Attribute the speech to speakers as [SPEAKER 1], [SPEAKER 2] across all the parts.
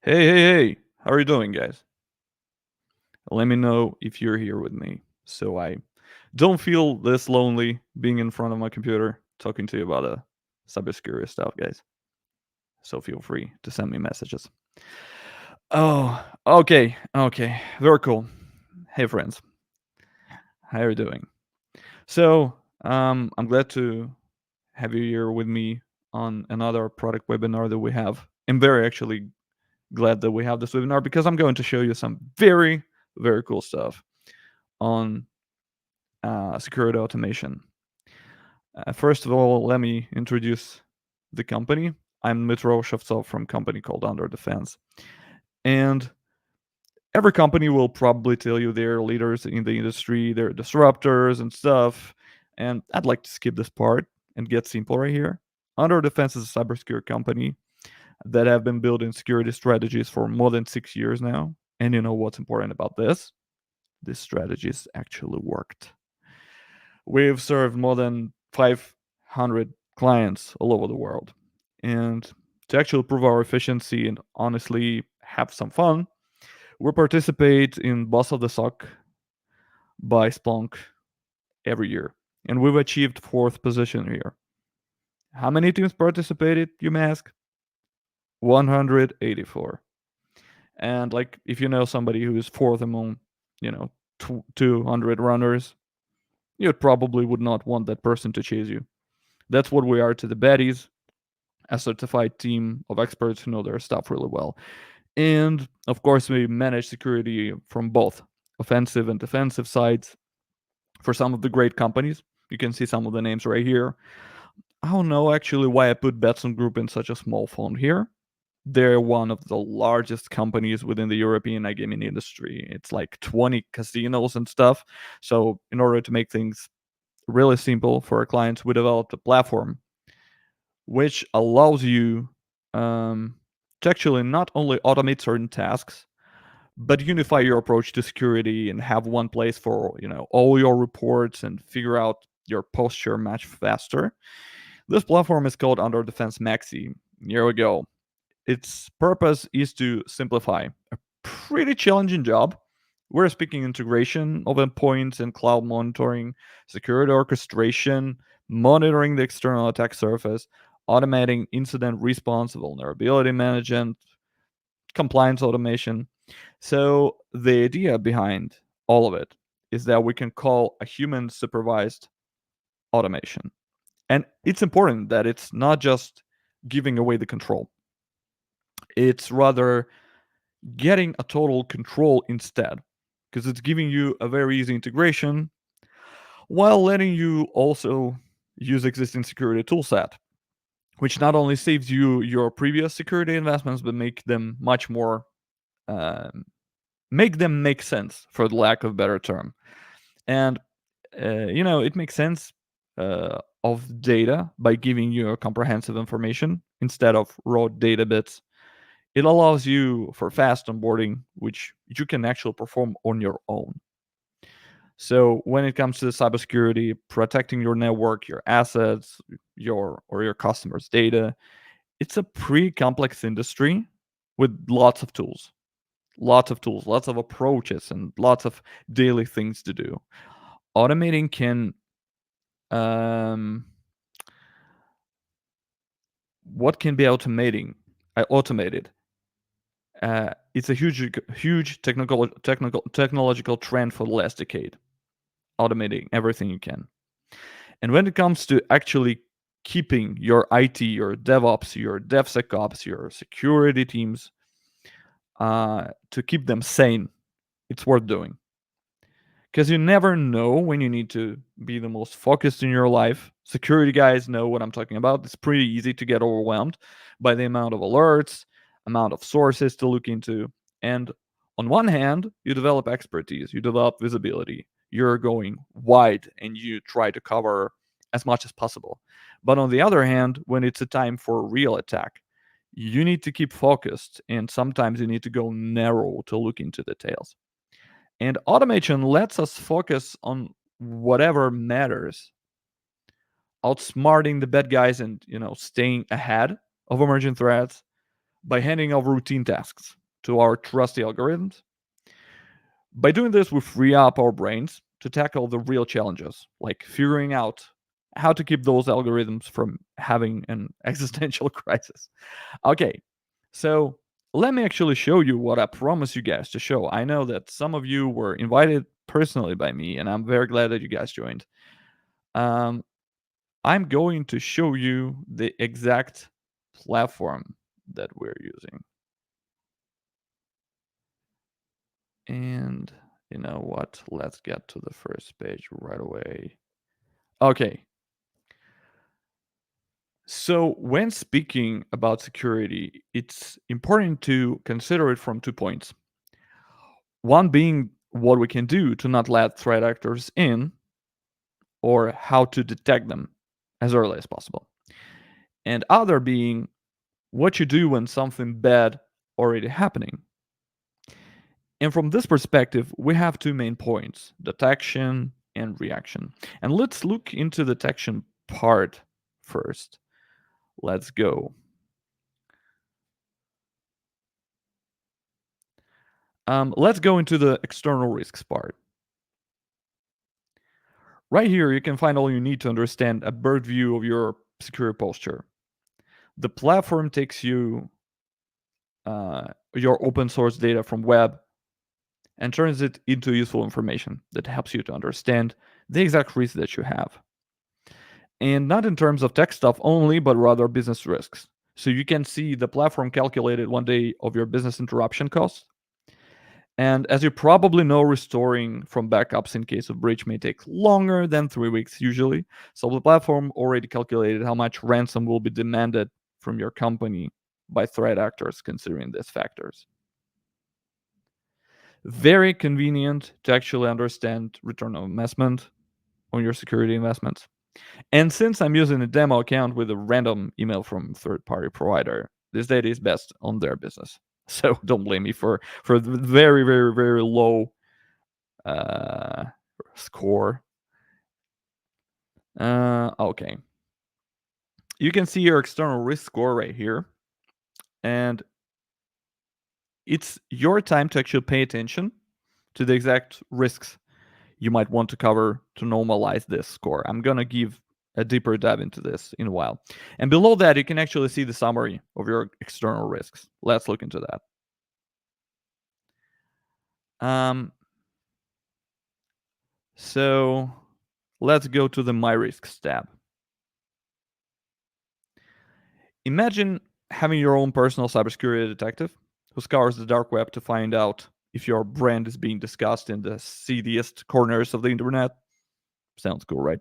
[SPEAKER 1] Hey, hey, hey, how are you doing, guys? Let me know if you're here with me so I don't feel this lonely being in front of my computer talking to you about cybersecurity stuff, guys. So feel free to send me messages. Oh, okay, very cool. Hey, friends, how are you doing? So, I'm glad to have you here with me on another product webinar that we have. I'm very actually glad that we have this webinar because I'm going to show you some very, very cool stuff on security automation. First of all, let me introduce the company. I'm Dmitro Shevtsov from a company called UnderDefense. And every company will probably tell you they're leaders in the industry, they're disruptors and stuff. And I'd like to skip this part and get simple right here. UnderDefense is a cybersecurity company that have been building security strategies for more than 6 years now. And you know what's important about this? These strategies actually worked. We've served more than 500 clients all over the world. And to actually prove our efficiency and honestly have some fun, we participate in Boss of the Sock by Splunk every year. And we've achieved fourth position here. How many teams participated, you may ask? 184. And like, if you know somebody who is fourth among, you know, 200 runners, you probably would not want that person to chase you. That's what we are to the baddies, a certified team of experts who know their stuff really well. And of course, we manage security from both offensive and defensive sides for some of the great companies. You can see some of the names right here. I don't know actually why I put Betson Group in such a small font here. They're one of the largest companies within the European iGaming industry. It's like 20 casinos and stuff. So, in order to make things really simple for our clients, we developed a platform which allows you to actually not only automate certain tasks, but unify your approach to security and have one place for all your reports and figure out your posture much faster. This platform is called UnderDefense MAXI. Here we go. Its purpose is to simplify a pretty challenging job. We're speaking integration of endpoints and cloud monitoring, security orchestration, monitoring the external attack surface, automating incident response, vulnerability management, compliance automation. So the idea behind all of it is that we can call a human supervised automation. And it's important that it's not just giving away the control. It's rather getting a total control instead, because it's giving you a very easy integration while letting you also use existing security toolset, which not only saves you your previous security investments, but make them much more make them make sense, for the lack of a better term. And it makes sense of data by giving you a comprehensive information instead of raw data bits. It allows you for fast onboarding, which you can actually perform on your own. So when it comes to cybersecurity, protecting your network, your assets, your customers' data, it's a pretty complex industry with lots of approaches, and lots of daily things to do. Automating can um, what can be automated. It's a huge technological trend for the last decade. Automating everything you can. And when it comes to actually keeping your IT, your DevOps, your DevSecOps, your security teams, to keep them sane, it's worth doing. Because you never know when you need to be the most focused in your life. Security guys know what I'm talking about. It's pretty easy to get overwhelmed by the amount of alerts, amount of sources to look into. And on one hand, you develop expertise, you develop visibility, you're going wide and you try to cover as much as possible. But on the other hand, when it's a time for a real attack, you need to keep focused, and sometimes you need to go narrow to look into details. And automation lets us focus on whatever matters, outsmarting the bad guys and staying ahead of emerging threats, by handing off routine tasks to our trusty algorithms. By doing this, we free up our brains to tackle the real challenges, like figuring out how to keep those algorithms from having an existential crisis. Okay, so let me actually show you what I promised you guys to show. I know that some of you were invited personally by me, and I'm very glad that you guys joined. I'm going to show you the exact platform that we're using. And you know what? Let's get to the first page right away. Okay. So, when speaking about security, it's important to consider it from 2 points. One being what we can do to not let threat actors in, or how to detect them as early as possible. And other being what you do when something bad already happening. And from this perspective, we have 2 main points: detection and reaction. And let's look into the detection part first. Let's go. Let's go into the external risks part. Right here, you can find all you need to understand a bird view of your security posture. The platform takes you your open source data from web and turns it into useful information that helps you to understand the exact risks that you have. And not in terms of tech stuff only, but rather business risks. So you can see the platform calculated one day of your business interruption costs. And as you probably know, restoring from backups in case of breach may take longer than 3 weeks usually. So the platform already calculated how much ransom will be demanded from your company by threat actors considering these factors. Very convenient to actually understand return on investment on your security investments. And since I'm using a demo account with a random email from third-party provider, this data is best on their business. So don't blame me for the very, very, very low score. Okay. You can see your external risk score right here. And it's your time to actually pay attention to the exact risks you might want to cover to normalize this score. I'm going to give a deeper dive into this in a while. And below that, you can actually see the summary of your external risks. Let's look into that. So let's go to the My Risks tab. Imagine having your own personal cybersecurity detective who scours the dark web to find out if your brand is being discussed in the seediest corners of the internet. Sounds cool, right?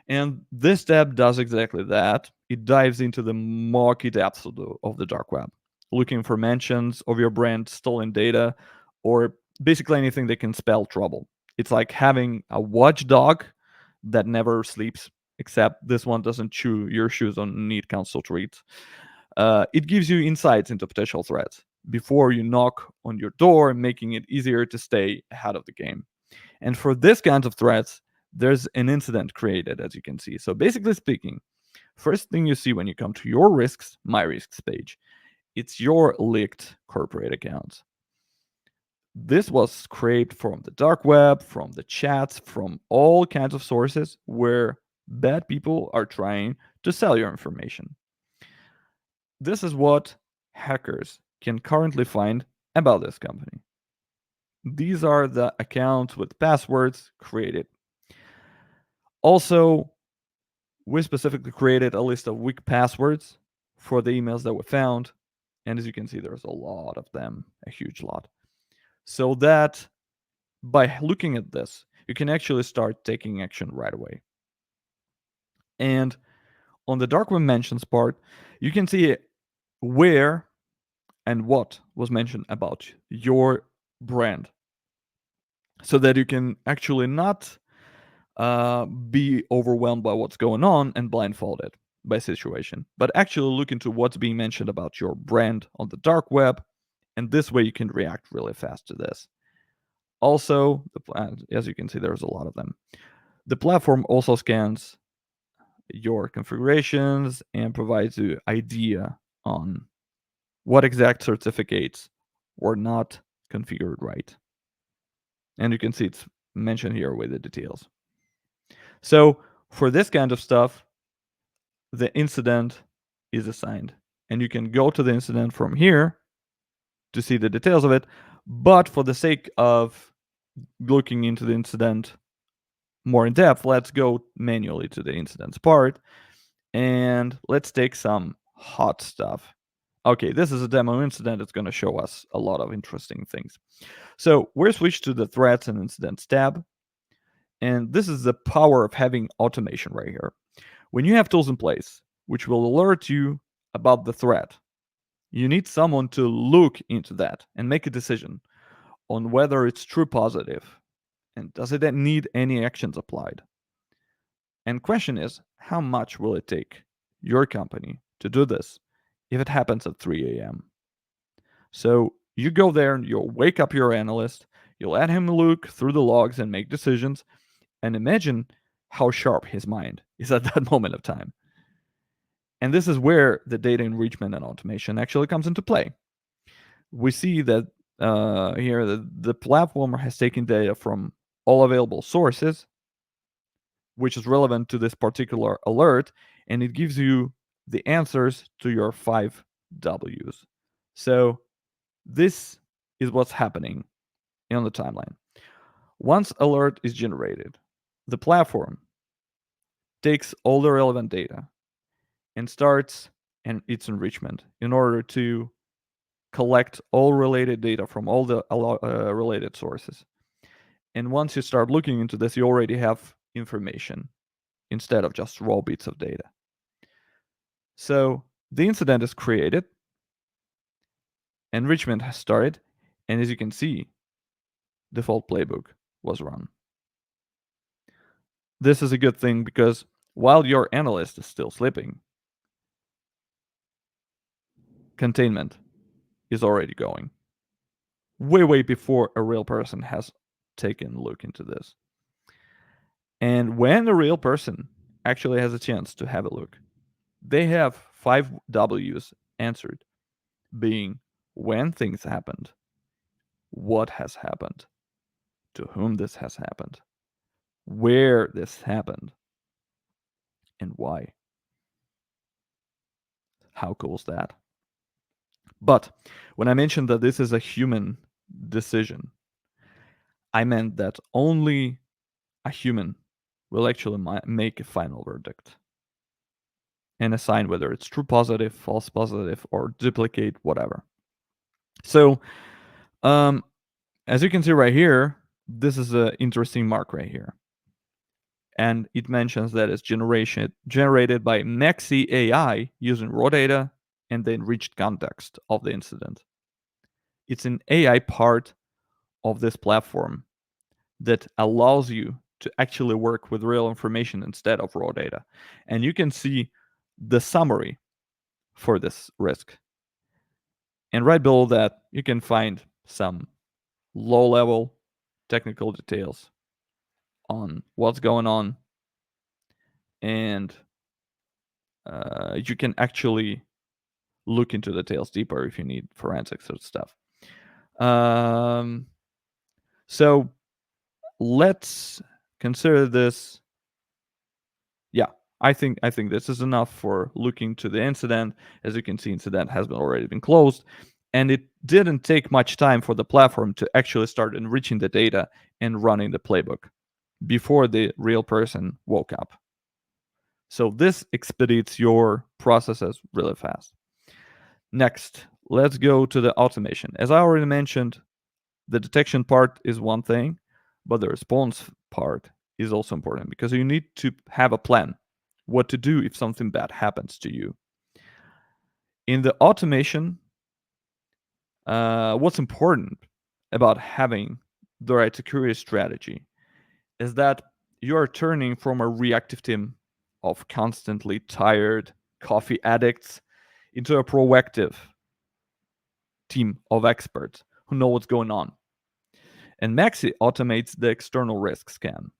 [SPEAKER 1] And this tab does exactly that. It dives into the murky depths of the dark web, looking for mentions of your brand stolen data or basically anything that can spell trouble. It's like having a watchdog that never sleeps, except this one doesn't chew your shoes on neat council treats. It gives you insights into potential threats before you knock on your door, making it easier to stay ahead of the game. And for this kinds of threats, there's an incident created, as you can see. So basically speaking, first thing you see when you come to your risks, My Risks page, it's your leaked corporate accounts. This was scraped from the dark web, from the chats, from all kinds of sources where bad people are trying to sell your information. This is what hackers can currently find about this company. These are the accounts with passwords created. Also, we specifically created a list of weak passwords for the emails that we found. And as you can see, there's a lot of them, a huge lot. So that by looking at this, you can actually start taking action right away. And on the dark web mentions part, you can see where and what was mentioned about your brand so that you can actually not be overwhelmed by what's going on and blindfolded by situation, but actually look into what's being mentioned about your brand on the dark web, and this way you can react really fast to this. Also, as you can see, there's a lot of them. The platform also scans your configurations and provides you idea on what exact certificates were not configured right. And you can see it's mentioned here with the details. So for this kind of stuff, the incident is assigned. And you can go to the incident from here to see the details of it. But for the sake of looking into the incident more in depth, let's go manually to the incidents part. And let's take some hot stuff. Okay, this is a demo incident. It's going to show us a lot of interesting things. So we're switched to the threats and incidents tab. And this is the power of having automation right here. When you have tools in place, which will alert you about the threat, you need someone to look into that and make a decision on whether it's true positive and does it need any actions applied. And question is, how much will it take your company to do this if it happens at 3 a.m.? So you go there and you'll wake up your analyst, you'll let him look through the logs and make decisions, and imagine how sharp his mind is at that moment of time. And this is where the data enrichment and automation actually comes into play. We see that here the platform has taken data from all available sources, which is relevant to this particular alert, and it gives you the answers to your 5 Ws. So this is what's happening on the timeline. Once alert is generated, the platform takes all the relevant data and starts its enrichment in order to collect all related data from all the related sources. And once you start looking into this, you already have information instead of just raw bits of data. So the incident is created, enrichment has started, and as you can see, default playbook was run. This is a good thing because while your analyst is still sleeping, containment is already going way before a real person has taken a look into this. And when a real person actually has a chance to have a look, they have 5 Ws answered, being when things happened, what has happened, to whom this has happened, where this happened, and why. How cool is that? But when I mentioned that this is a human decision, I meant that only a human will actually make a final verdict and assign whether it's true positive, false positive, or duplicate, whatever. So, as you can see right here, this is an interesting mark right here. And it mentions that it's generated by MAXI AI using raw data and the enriched context of the incident. It's an AI part of this platform that allows you to actually work with real information instead of raw data. And you can see the summary for this risk. And right below that, you can find some low-level technical details on what's going on. And you can actually look into the details deeper if you need forensics or stuff. So let's consider this. Yeah, I think this is enough for looking to the incident. As you can see, incident has already been closed, and it didn't take much time for the platform to actually start enriching the data and running the playbook before the real person woke up. So this expedites your processes really fast. Next, let's go to the automation. As I already mentioned, the detection part is one thing, but the response part is also important because you need to have a plan what to do if something bad happens to you. In the automation, what's important about having the right security strategy is that you are turning from a reactive team of constantly tired coffee addicts into a proactive team of experts who know what's going on. And MAXI automates the external risk scan,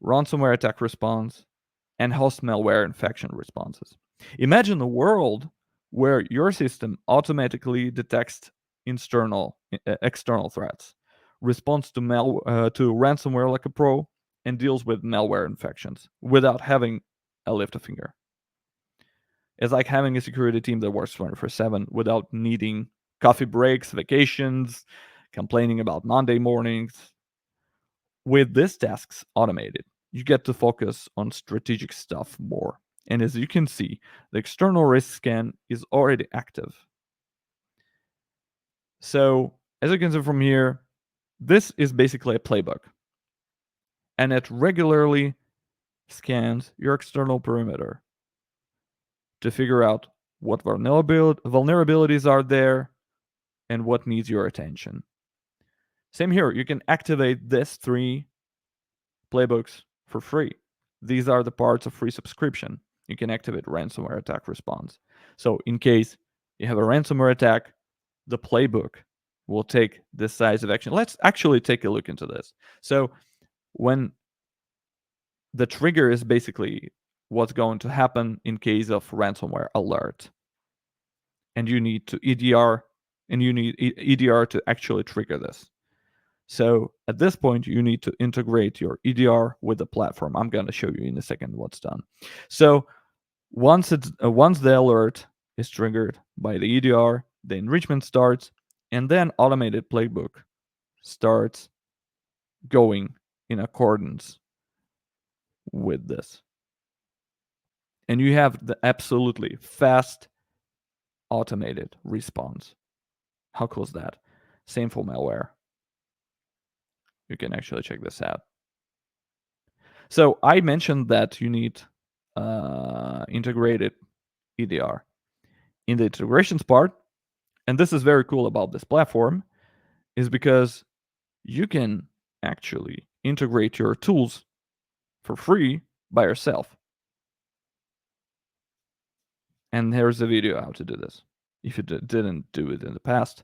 [SPEAKER 1] ransomware attack response, and host malware infection responses. Imagine a world where your system automatically detects external threats, responds to to ransomware like a pro, and deals with malware infections without having a lift a finger. It's like having a security team that works 24/7 without needing coffee breaks, vacations, complaining about Monday mornings. With these tasks automated, you get to focus on strategic stuff more. And as you can see, the external risk scan is already active. So, as you can see from here, this is basically a playbook. And it regularly scans your external perimeter to figure out what vulnerabilities are there and what needs your attention. Same here, you can activate these 3 playbooks for free. These are the parts of free subscription. You can activate ransomware attack response. So in case you have a ransomware attack, the playbook will take this size of action. Let's actually take a look into this. So when the trigger is basically what's going to happen in case of ransomware alert, and you need to EDR, and you need EDR to actually trigger this. So at this point, you need to integrate your EDR with the platform. I'm going to show you in a second what's done. So once the alert is triggered by the EDR, the enrichment starts, and then automated playbook starts going in accordance with this. And you have the absolutely fast automated response. How cool is that? Same for malware. You can actually check this out. So I mentioned that you need integrated EDR. In the integrations part, and this is very cool about this platform, is because you can actually integrate your tools for free by yourself. And here's a video how to do this. If you didn't do it in the past,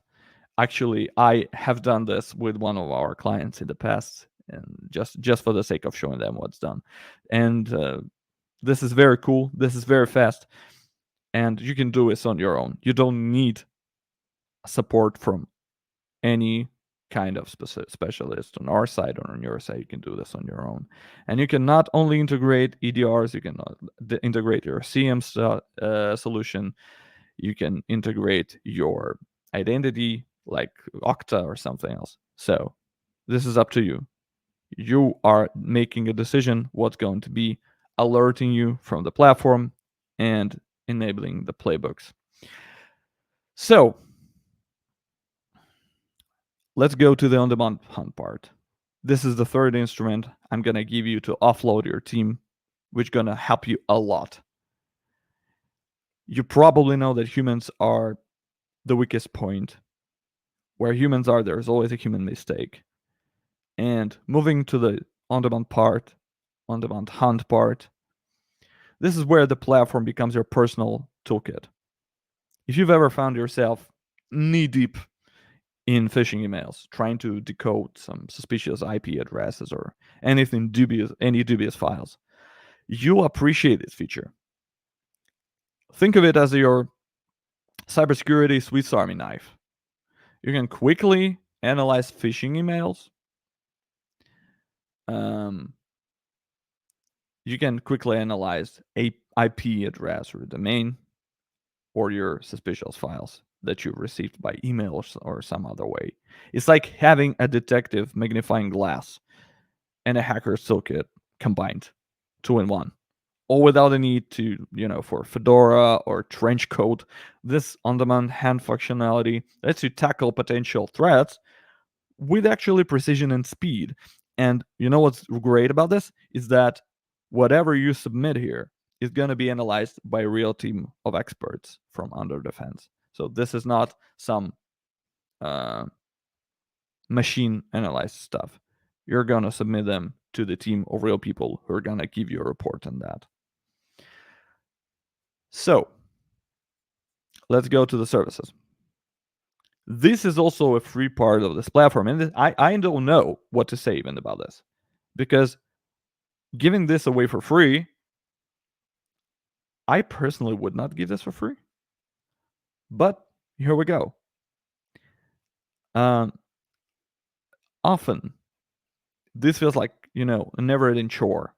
[SPEAKER 1] actually, I have done this with one of our clients in the past, and just for the sake of showing them what's done. And this is very cool. This is very fast, and you can do this on your own. You don't need support from any kind of specialist on our side or on your side. You can do this on your own, and you can not only integrate EDRs, you can integrate your CM solution. You can integrate your identity like Okta or something else. So this is up to you. You are making a decision what's going to be alerting you from the platform and enabling the playbooks. So let's go to the on-demand hunt part. This is the third instrument I'm going to give you to offload your team, which is going to help you a lot. You probably know that humans are the weakest point. Where humans are, there's always a human mistake. And moving to the on-demand hunt part, this is where the platform becomes your personal toolkit. If you've ever found yourself knee-deep in phishing emails, trying to decode some suspicious IP addresses or any dubious files, you'll appreciate this feature. Think of it as your cybersecurity Swiss Army knife. You can quickly analyze phishing emails. You can quickly analyze a IP address or domain or your suspicious files that you received by email or some other way. It's like having a detective magnifying glass and a hacker's toolkit combined, 2-in-1, all without the need to, for Fedora or trench coat. This on-demand hand functionality lets you tackle potential threats with actually precision and speed. And what's great about this is that whatever you submit here is going to be analyzed by a real team of experts from UnderDefense. So this is not some machine analyzed stuff. You're going to submit them to the team of real people who are going to give you a report on that. So let's go to the services. This is also a free part of this platform. And I don't know what to say even about this, because giving this away for free, I personally would not give this for free. But here we go. Um, Often, this feels like, a never ending chore,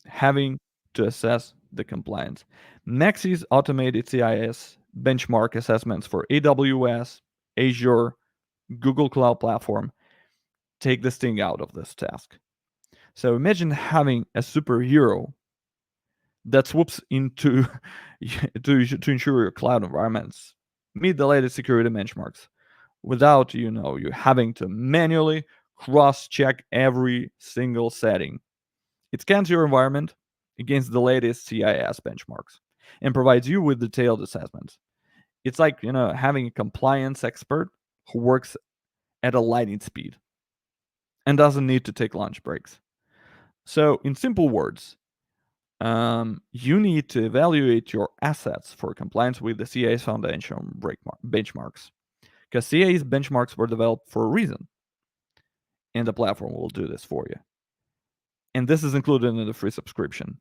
[SPEAKER 1] having to assess the compliance. Maxi's automated CIS benchmark assessments for AWS, Azure, Google Cloud Platform take the sting out of this task. So imagine having a superhero that swoops into to ensure your cloud environments meet the latest security benchmarks without you having to manually cross-check every single setting. It scans your environment against the latest CIS benchmarks and provides you with detailed assessments. It's like having a compliance expert who works at a lightning speed and doesn't need to take lunch breaks. So, in simple words, you need to evaluate your assets for compliance with the CIS Foundation benchmarks, because CIS benchmarks were developed for a reason, and the platform will do this for you. And this is included in the free subscription.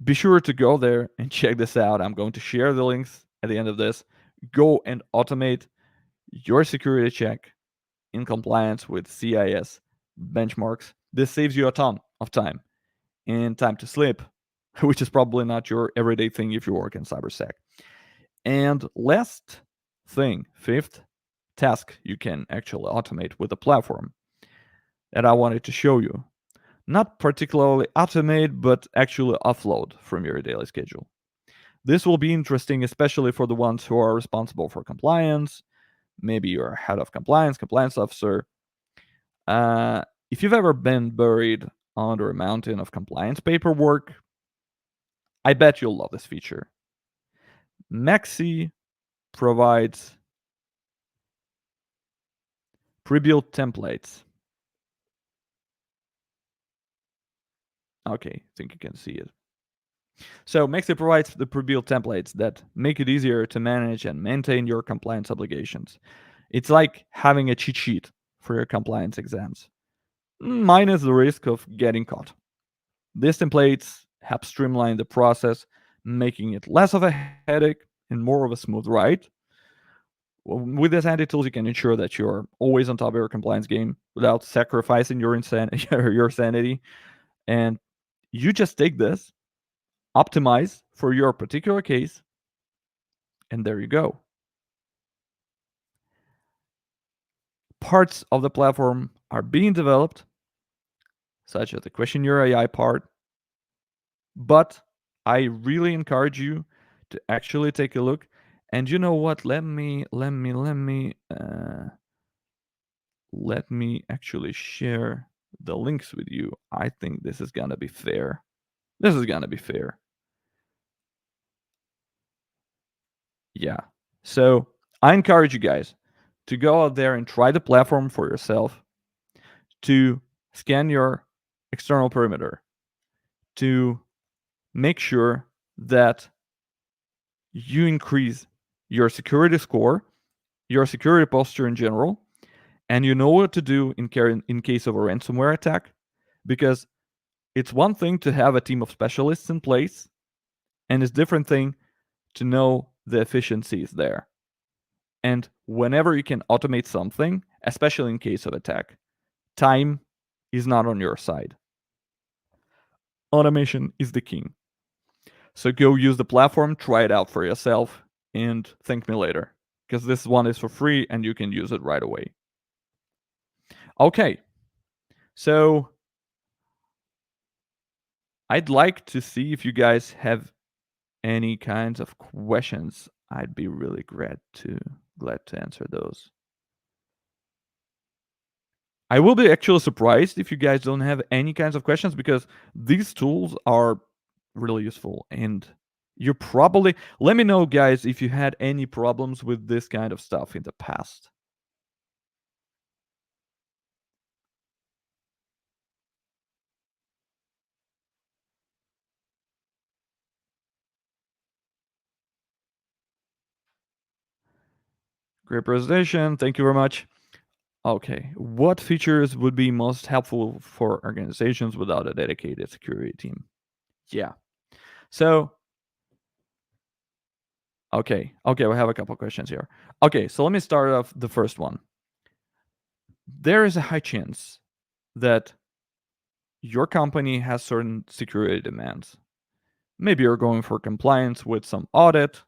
[SPEAKER 1] Be sure to go there and check this out. I'm going to share the links at the end of this. Go and automate your security check in compliance with CIS benchmarks. This saves you a ton of time and time to sleep, which is probably not your everyday thing if you work in cybersec. And last thing, fifth task you can actually automate with the platform that I wanted to show you. Not particularly automate, but actually offload from your daily schedule. This will be interesting, especially for the ones who are responsible for compliance. Maybe you're head of compliance officer. If you've ever been buried under a mountain of compliance paperwork, I bet you'll love this feature. Maxi provides pre-built templates. Okay, I think you can see it. So Maxi provides the pre-built templates that make it easier to manage and maintain your compliance obligations. It's like having a cheat sheet for your compliance exams, minus the risk of getting caught. These templates help streamline the process, making it less of a headache and more of a smooth ride. With these handy tools, you can ensure that you're always on top of your compliance game without sacrificing your your sanity. And you just take this, optimize for your particular case, and there you go. Parts of the platform are being developed, such as the questionnaire AI part, but I really encourage you to actually take a look. And you know what? Let me actually share the links with you. I think this is gonna be fair. This is gonna be fair. Yeah. So I encourage you guys to go out there and try the platform for yourself, to scan your external perimeter, to make sure that you increase your security score, your security posture in general, and you know what to do in case of a ransomware attack. Because it's one thing to have a team of specialists in place, and it's a different thing to know the efficiencies there. And whenever you can automate something, especially in case of attack, time is not on your side. Automation is the king. So go use the platform, try it out for yourself, and thank me later. Because this one is for free and you can use it right away. Okay. So I'd like to see if you guys have any kinds of questions. I'd be really glad to answer those. I will be actually surprised if you guys don't have any kinds of questions, because these tools are really useful, and you probably let me know, guys, if you had any problems with this kind of stuff in the past. Great presentation. Thank you very much. Okay. What features would be most helpful for organizations without a dedicated security team? Yeah. So Okay, we have a couple questions here. Okay, so let me start off the first one. There is a high chance that your company has certain security demands. Maybe you're going for compliance with some audit.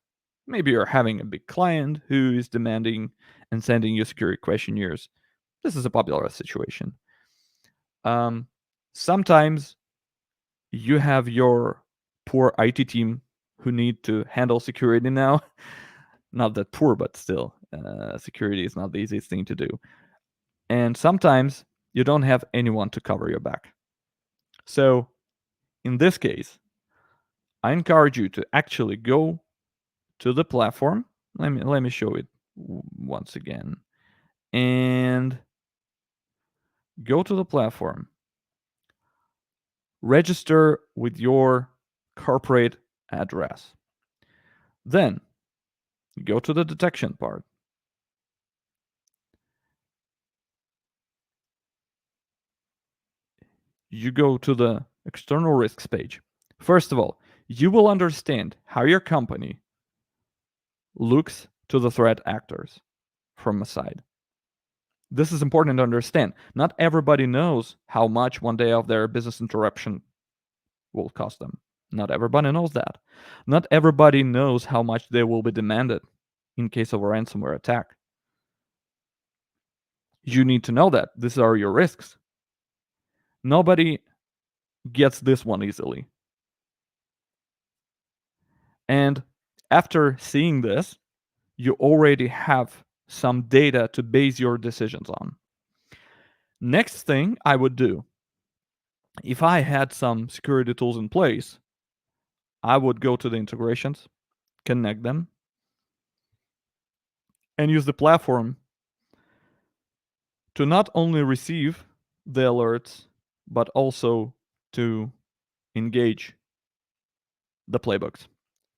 [SPEAKER 1] Maybe you're having a big client who is demanding and sending you security questionnaires. This is a popular situation. Sometimes you have your poor IT team who need to handle security now. Not that poor, but still, security is not the easiest thing to do. And sometimes you don't have anyone to cover your back. So in this case, I encourage you to actually go to the platform. Let me show it once again. And go to the platform. Register with your corporate address. Then go to the detection part. You go to the external risks page. First of all, you will understand how your company looks to the threat actors from a side. This is important to understand. Not everybody knows how much one day of their business interruption will cost them. Not everybody knows that. Not everybody knows how much they will be demanded in case of a ransomware attack. You need to know that. These are your risks. Nobody gets this one easily. And after seeing this, you already have some data to base your decisions on. Next thing I would do, if I had some security tools in place, I would go to the integrations, connect them, and use the platform to not only receive the alerts, but also to engage the playbooks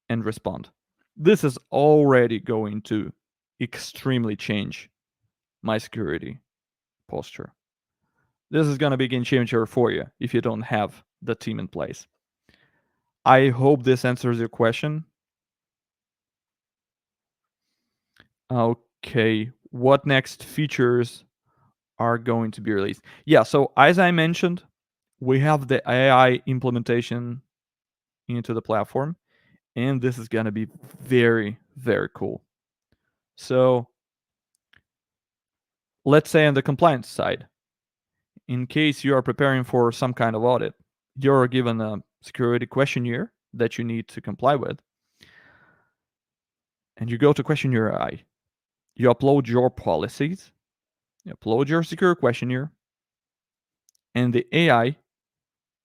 [SPEAKER 1] and respond. This is already going to extremely change my security posture. This is going to be a game changer for you if you don't have the team in place. I hope this answers your question. Okay, what next features are going to be released? Yeah, so as I mentioned, we have the AI implementation into the platform, and this is going to be very, very cool. So let's say on the compliance side, in case you are preparing for some kind of audit, you're given a security questionnaire that you need to comply with, and you go to questionnaire AI. You upload your policies, you upload your security questionnaire, and the AI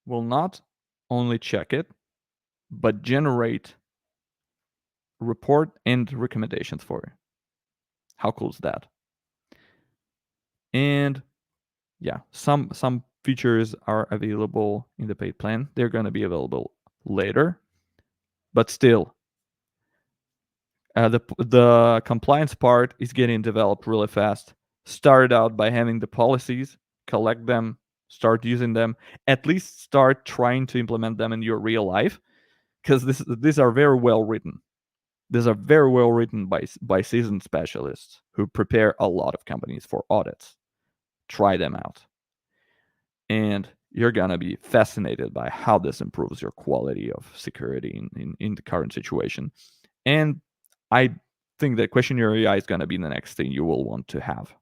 [SPEAKER 1] will not only check it, but generate report and recommendations for you. How cool is that? And yeah, some features are available in the paid plan. They're going to be available later, but still, the compliance part is getting developed really fast. Start out by having the policies, collect them, start using them, at least start trying to implement them in your real life, because these are very well written. These are very well written by seasoned specialists who prepare a lot of companies for audits. Try them out, and you're gonna be fascinated by how this improves your quality of security in the current situation. And I think that questionnaire AI is gonna be the next thing you will want to have.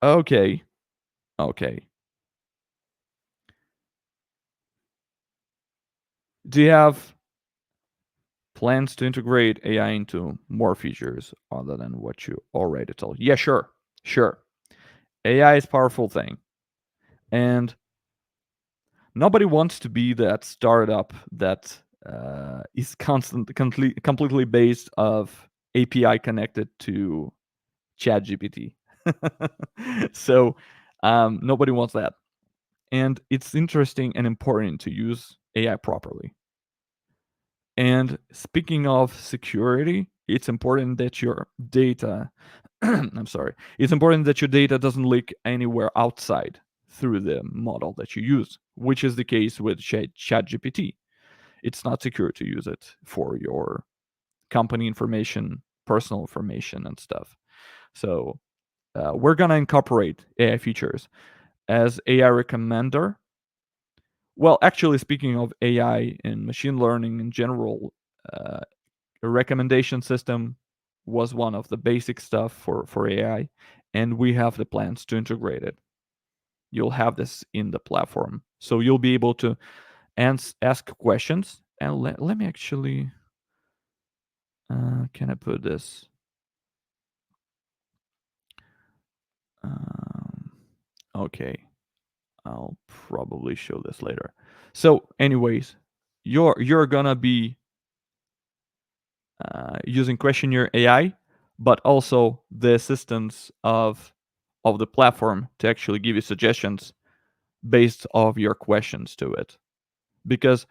[SPEAKER 1] Okay. Okay. Do you have plans to integrate AI into more features other than what you already told? Yeah, sure. Sure. AI is a powerful thing. And nobody wants to be that startup that is completely based of API connected to ChatGPT. So nobody wants that. And it's interesting and important to use AI properly. And speaking of security, it's important that your data, I'm sorry, it's important that your data doesn't leak anywhere outside through the model that you use, which is the case with ChatGPT. it's not secure to use it for your company information, personal information, and stuff. So we're gonna incorporate AI features as AI recommender. Well, actually, speaking of AI and machine learning in general, a recommendation system was one of the basic stuff for AI, and we have the plans to integrate it. You'll have this in the platform, so you'll be able to ask questions. And let me actually, can I put this? Okay, I'll probably show this later. So, anyways, you're gonna be using questionnaire AI, but also the assistance of the platform to actually give you suggestions based off your questions to it. Because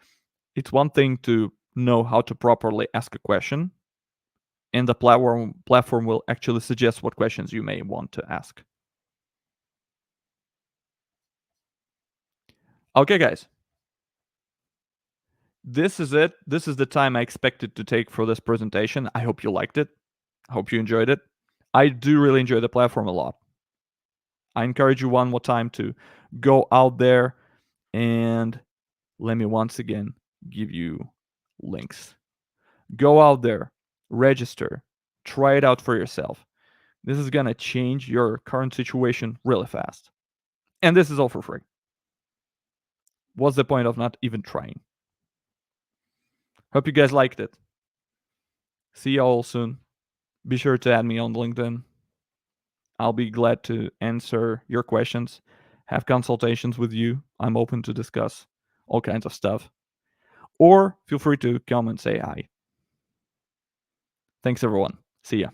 [SPEAKER 1] it's one thing to know how to properly ask a question, and the platform will actually suggest what questions you may want to ask. Okay, guys. This is it. This is the time I expected to take for this presentation. I hope you liked it. I hope you enjoyed it. I do really enjoy the platform a lot. I encourage you one more time to go out there and let me once again give you links. Go out there, register, try it out for yourself. This is going to change your current situation really fast. And this is all for free. What's the point of not even trying? Hope you guys liked it. See you all soon. Be sure to add me on LinkedIn. I'll be glad to answer your questions, have consultations with you. I'm open to discuss all kinds of stuff. Or feel free to come and say hi. Thanks, everyone. See ya.